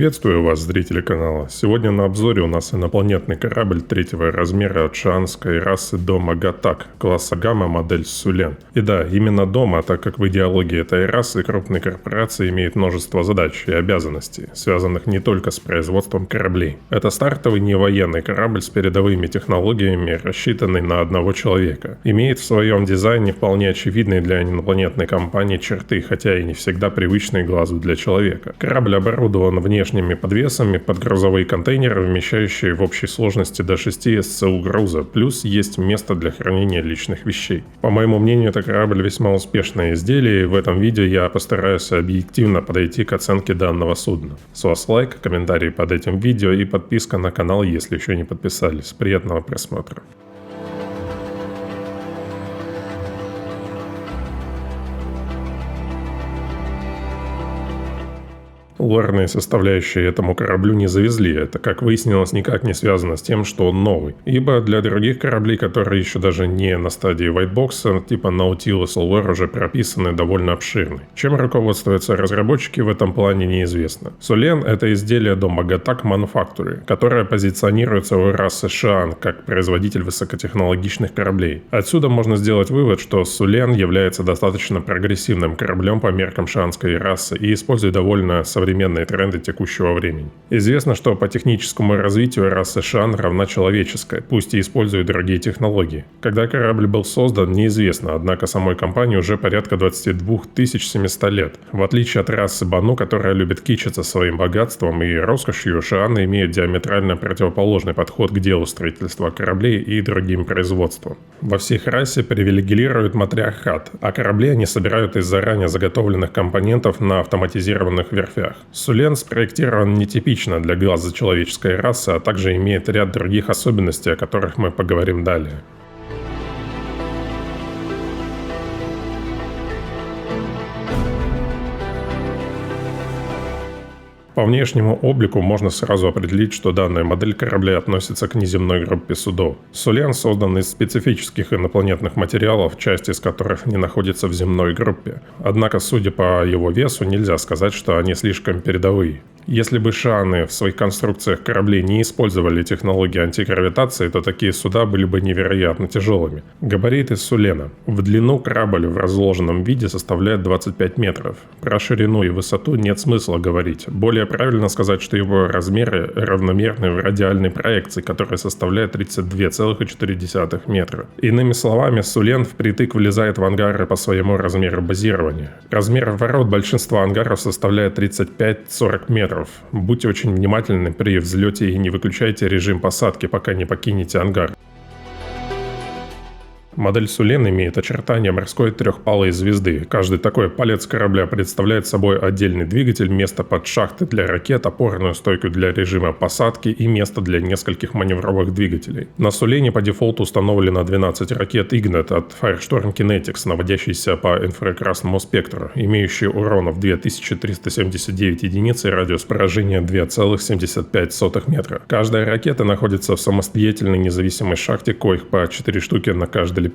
Приветствую вас, зрители канала. Сегодня на обзоре у нас инопланетный корабль третьего размера от шаанской расы Дома Гатак, класса Гамма, модель Сулен. И да, именно Дома, так как в идеологии этой расы крупные корпорации имеют множество задач и обязанностей, связанных не только с производством кораблей. Это стартовый невоенный корабль с передовыми технологиями, рассчитанный на одного человека. Имеет в своем дизайне вполне очевидные для инопланетной компании черты, хотя и не всегда привычные глазу для человека. Корабль оборудован внешними подвесами под грузовые контейнеры, вмещающие в общей сложности до 6 СЦУ груза, плюс есть место для хранения личных вещей. По моему мнению, это корабль весьма успешное изделие, и в этом видео я постараюсь объективно подойти к оценке данного судна. С вас лайк, комментарий под этим видео и подписка на канал, если еще не подписались. Приятного просмотра. Лорные составляющие этому кораблю не завезли, это, как выяснилось, никак не связано с тем, что он новый. Ибо для других кораблей, которые еще даже не на стадии вайтбокса, типа Nautilus лор уже прописаны довольно обширны. Чем руководствуются разработчики в этом плане, неизвестно. Сулен — это изделие Дома Гатак Manufactory, которое позиционируется у расы Шаан как производитель высокотехнологичных кораблей. Отсюда можно сделать вывод, что Сулен является достаточно прогрессивным кораблем по меркам шаанской расы и использует довольно современные тренды текущего времени. Известно, что по техническому развитию раса Шаан равна человеческой, пусть и использует другие технологии. Когда корабль был создан, неизвестно, однако самой компании уже порядка 22 700 лет. В отличие от расы Бану, которая любит кичиться своим богатством и роскошью, Шааны имеют диаметрально противоположный подход к делу строительства кораблей и другим производствам. Во всех расе привилегируют матриархат, а корабли они собирают из заранее заготовленных компонентов на автоматизированных верфях. Сулен спроектирован нетипично для глаза человеческой расы, а также имеет ряд других особенностей, о которых мы поговорим далее. По внешнему облику можно сразу определить, что данная модель корабля относится к неземной группе судов. Сулен создан из специфических инопланетных материалов, часть из которых не находится в земной группе. Однако, судя по его весу, нельзя сказать, что они слишком передовые. Если бы Шааны в своих конструкциях кораблей не использовали технологии антигравитации, то такие суда были бы невероятно тяжелыми. Габариты Сулена. В длину корабль в разложенном виде составляет 25 метров. Про ширину и высоту нет смысла говорить. Более правильно сказать, что его размеры равномерны в радиальной проекции, которая составляет 32,4 метра. Иными словами, Сулен впритык влезает в ангары по своему размеру базирования. Размер ворот большинства ангаров составляет 35-40 метров. Будьте очень внимательны при взлете и не выключайте режим посадки, пока не покинете ангар. Модель Сулен имеет очертания морской трехпалой звезды. Каждый такой палец корабля представляет собой отдельный двигатель, место под шахты для ракет, опорную стойку для режима посадки и место для нескольких маневровых двигателей. На Сулене по дефолту установлено 12 ракет Игнет от Firestorm Kinetics, наводящиеся по инфракрасному спектру, имеющие уронов 2379 единиц и радиус поражения 2,75 метра. Каждая ракета находится в самостоятельной независимой шахте, коих по 4 штуки на каждый лепесток.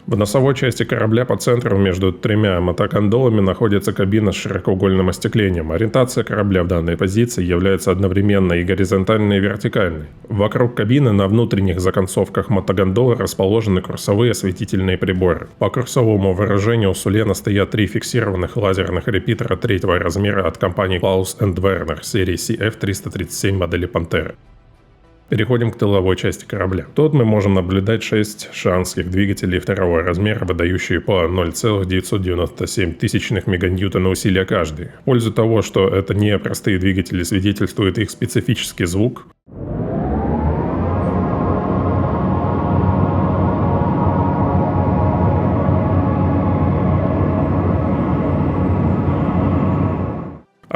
В носовой части корабля по центру между тремя мотокондолами находится кабина с широкоугольным остеклением. Ориентация корабля в данной позиции является одновременно и горизонтальной, и вертикальной. Вокруг кабины на внутренних законцовках мотогондолы расположены курсовые осветительные приборы. По курсовому вооружению у Сулена стоят 3 фиксированных лазерных репитера третьего размера от компании Klaus & Werner серии CF-337 модели Пантера. Переходим к тыловой части корабля. Тут мы можем наблюдать 6 шаанских двигателей второго размера, выдающие по 0,997 меганьютона усилия каждый. В пользу того, что это не простые двигатели, свидетельствует их специфический звук,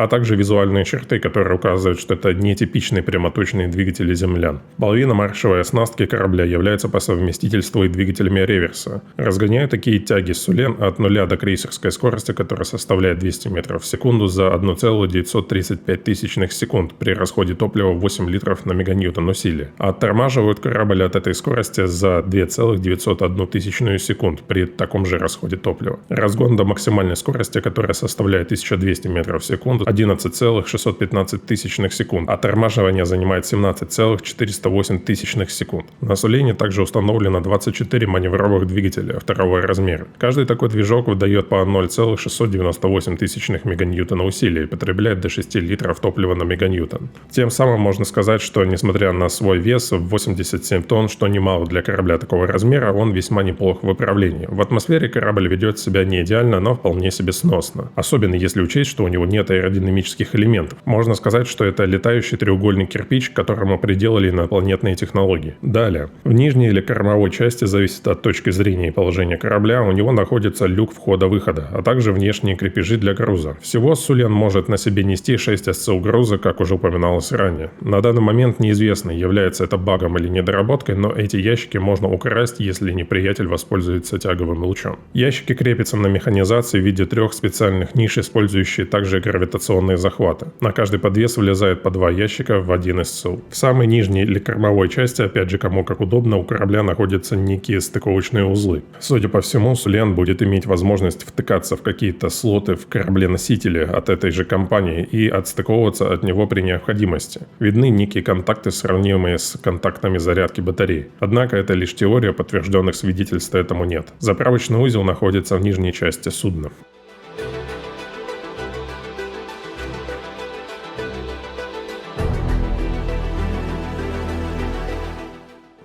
а также визуальные черты, которые указывают, что это нетипичные прямоточные двигатели землян. Половина маршевой оснастки корабля является по совместительству и двигателями реверса. Разгоняют такие тяги Сулен от нуля до крейсерской скорости, которая составляет 200 метров в секунду за 1,935 секунд при расходе топлива 8 литров на меганьютон усилия. А оттормаживают корабль от этой скорости за 2,901 секунд при таком же расходе топлива. Разгон до максимальной скорости, которая составляет 1200 метров в секунду, 11,615 секунд, а тормаживание занимает 17,408 секунд. На Солене также установлено 24 маневровых двигателя второго размера. Каждый такой движок выдает по 0,698 меганьютона усилий и потребляет до 6 литров топлива на меганьютон. Тем самым можно сказать, что несмотря на свой вес в 87 тонн, что немало для корабля такого размера, он весьма неплох в управлении. В атмосфере корабль ведет себя не идеально, но вполне себе сносно. Особенно если учесть, что у него нет аэродинамических элементов. Можно сказать, что это летающий треугольный кирпич, к которому приделали инопланетные технологии. Далее. В нижней или кормовой части, зависит от точки зрения и положения корабля, у него находится люк входа-выхода, а также внешние крепежи для груза. Всего Сулен может на себе нести 6 СЦУ груза, как уже упоминалось ранее. На данный момент неизвестно, является это багом или недоработкой, но эти ящики можно украсть, если неприятель воспользуется тяговым лучом. Ящики крепятся на механизации в виде 3 специальных ниш, использующие также гравитационные захваты. На каждый подвес влезает по 2 ящика в 1 СЦУ. В самой нижней или кормовой части, опять же кому как удобно, у корабля находятся некие стыковочные узлы. Судя по всему, Сулен будет иметь возможность втыкаться в какие-то слоты в корабле-носителе от этой же компании и отстыковываться от него при необходимости. Видны некие контакты, сравнимые с контактами зарядки батареи. Однако это лишь теория, подтвержденных свидетельств этому нет. Заправочный узел находится в нижней части судна.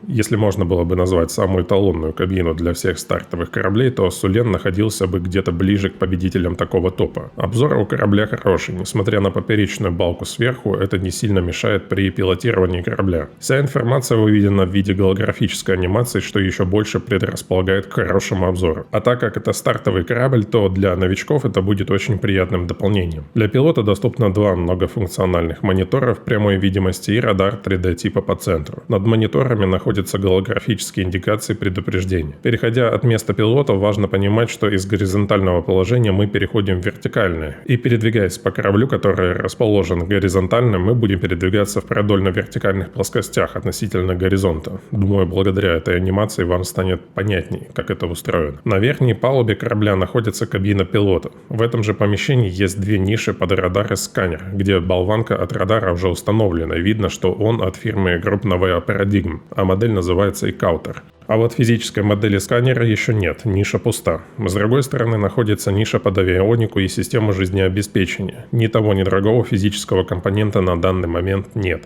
Если можно было бы назвать самую эталонную кабину для всех стартовых кораблей, то Сулен находился бы где-то ближе к победителям такого топа. Обзор у корабля хороший, несмотря на поперечную балку сверху, это не сильно мешает при пилотировании корабля. Вся информация выведена в виде голографической анимации, что еще больше предрасполагает к хорошему обзору. А так как это стартовый корабль, то для новичков это будет очень приятным дополнением. Для пилота доступно 2 многофункциональных монитора в прямой видимости и радар 3D типа по центру. Над мониторами находится голографические индикации предупреждения. Переходя от места пилота, важно понимать, что из горизонтального положения мы переходим в вертикальное. И передвигаясь по кораблю, который расположен горизонтально, мы будем передвигаться в продольно-вертикальных плоскостях относительно горизонта. Думаю, благодаря этой анимации вам станет понятнее, как это устроено. На верхней палубе корабля находится кабина пилота. В этом же помещении есть 2 ниши под радар и сканер, где болванка от радара уже установлена. Видно, что он от фирмы Group Novea Paradigm, а модель называется Икаутер. А вот физической модели сканера еще нет, ниша пуста. С другой стороны находится ниша под авионику и систему жизнеобеспечения. Ни того, ни другого физического компонента на данный момент нет.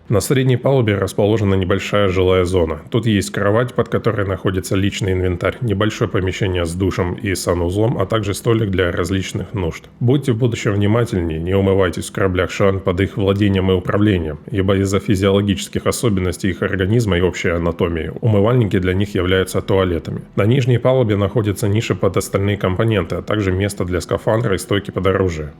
На средней палубе расположена небольшая жилая зона. Тут есть кровать, под которой находится личный инвентарь, небольшое помещение с душем и санузлом, а также столик для различных нужд. Будьте в будущем внимательнее, не умывайтесь в кораблях Шан под их владением и управлением, ибо из-за физиологических особенностей их организма и общей анатомии умывальники для них являются туалетами. На нижней палубе находится ниша под остальные компоненты, а также место для скафандра и стойки под оружие.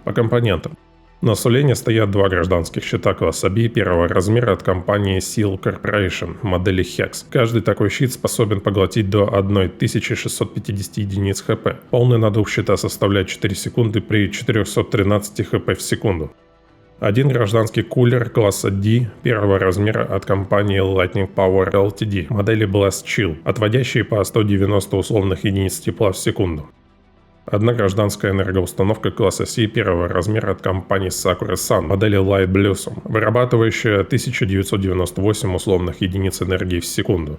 По компонентам. На Сулене стоят 2 гражданских щита класса B первого размера от компании Seal Corporation модели HEX. Каждый такой щит способен поглотить до 1650 единиц ХП. Полный надув щита составляет 4 секунды при 413 ХП в секунду. 1 гражданский кулер класса D первого размера от компании Lightning Power Ltd модели Blast Chill, отводящие по 190 условных единиц тепла в секунду. 1 гражданская энергоустановка класса C первого размера от компании Sakura Sun модели Light Blossom, вырабатывающая 1998 условных единиц энергии в секунду.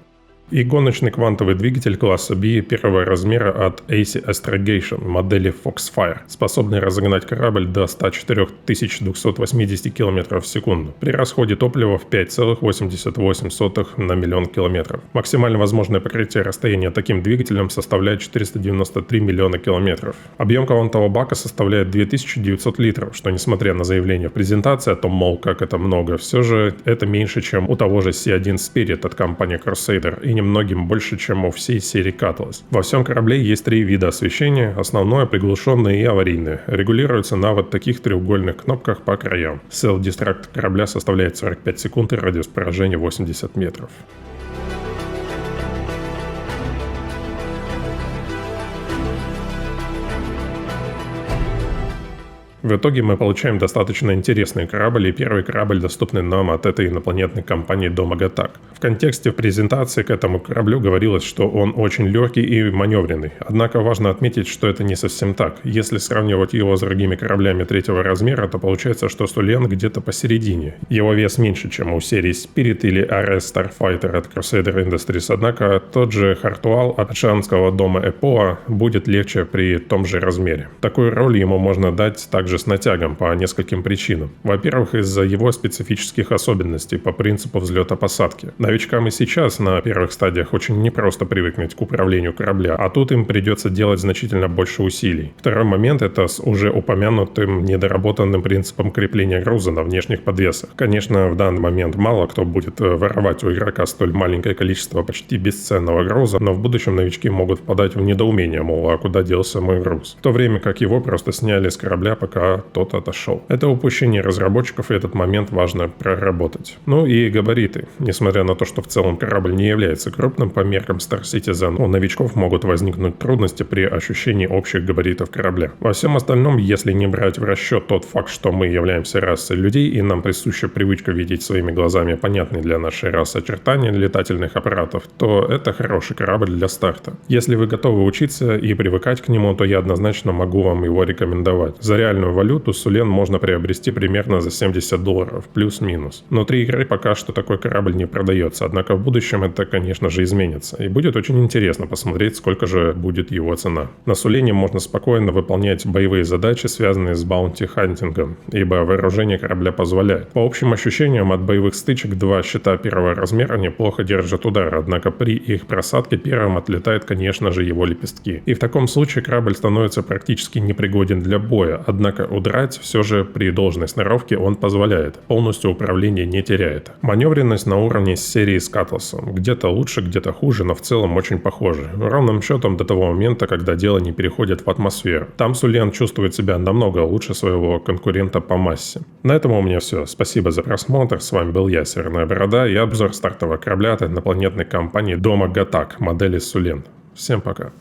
И гоночный квантовый двигатель класса B первого размера от AC Astrogation модели Foxfire, способный разогнать корабль до 104 280 км в секунду при расходе топлива в 5,88 на миллион километров. Максимально возможное покрытие расстояния таким двигателем составляет 493 миллиона километров. Объем квантового бака составляет 2900 литров, что, несмотря на заявление в презентации о том, мол, как это много, все же это меньше, чем у того же C1 Spirit от компании Crusader и немногим больше, чем у всей серии Catalyst. Во всем корабле есть 3 вида освещения: основное, приглушенное и аварийное. Регулируется на вот таких треугольных кнопках по краям. Self-destruct корабля составляет 45 секунд и радиус поражения 80 метров. В итоге мы получаем достаточно интересный корабль, и первый корабль, доступный нам от этой инопланетной компании Дома Гатак. В контексте презентации к этому кораблю говорилось, что он очень легкий и маневренный. Однако важно отметить, что это не совсем так. Если сравнивать его с другими кораблями третьего размера, то получается, что Сулен где-то посередине. Его вес меньше, чем у серии Spirit или RS Starfighter от Crusader Industries, однако тот же Хартуал от шанского дома Эпоа будет легче при том же размере. Такую роль ему можно дать также с натягом по нескольким причинам. Во-первых, из-за его специфических особенностей по принципу взлета-посадки. Новичкам и сейчас на первых стадиях очень непросто привыкнуть к управлению корабля, а тут им придется делать значительно больше усилий. Второй момент — это с уже упомянутым недоработанным принципом крепления груза на внешних подвесах. Конечно, в данный момент мало кто будет воровать у игрока столь маленькое количество почти бесценного груза, но в будущем новички могут впадать в недоумение, мол, а куда делся мой груз? В то время как его просто сняли с корабля, пока тот отошел. Это упущение разработчиков, и этот момент важно проработать. Ну и габариты. Несмотря на то, что в целом корабль не является крупным по меркам Star Citizen, у новичков могут возникнуть трудности при ощущении общих габаритов корабля. Во всем остальном, если не брать в расчет тот факт, что мы являемся расой людей и нам присуща привычка видеть своими глазами понятные для нашей расы очертания летательных аппаратов, то это хороший корабль для старта. Если вы готовы учиться и привыкать к нему, то я однозначно могу вам его рекомендовать. За реальную валюту Сулен можно приобрести примерно за $70, плюс-минус. Внутри игры пока что такой корабль не продается, однако в будущем это, конечно же, изменится. И будет очень интересно посмотреть, сколько же будет его цена. На Сулене можно спокойно выполнять боевые задачи, связанные с баунти-хантингом, ибо вооружение корабля позволяет. По общим ощущениям, от боевых стычек два щита первого размера неплохо держат удар, однако при их просадке первым отлетают, конечно же, его лепестки. И в таком случае корабль становится практически непригоден для боя, однако удрать все же при должной сноровке он позволяет, полностью управление не теряет. Маневренность на уровне с серии с Катласом. Где-то лучше, где-то хуже, но в целом очень похожи. Ровным счетом до того момента, когда дело не переходит в атмосферу. Там Сулен чувствует себя намного лучше своего конкурента по массе. На этом у меня все. Спасибо за просмотр. С вами был я, Северная Борода, и обзор стартового корабля от инопланетной компании Дома Гатак, модели Сулен. Всем пока.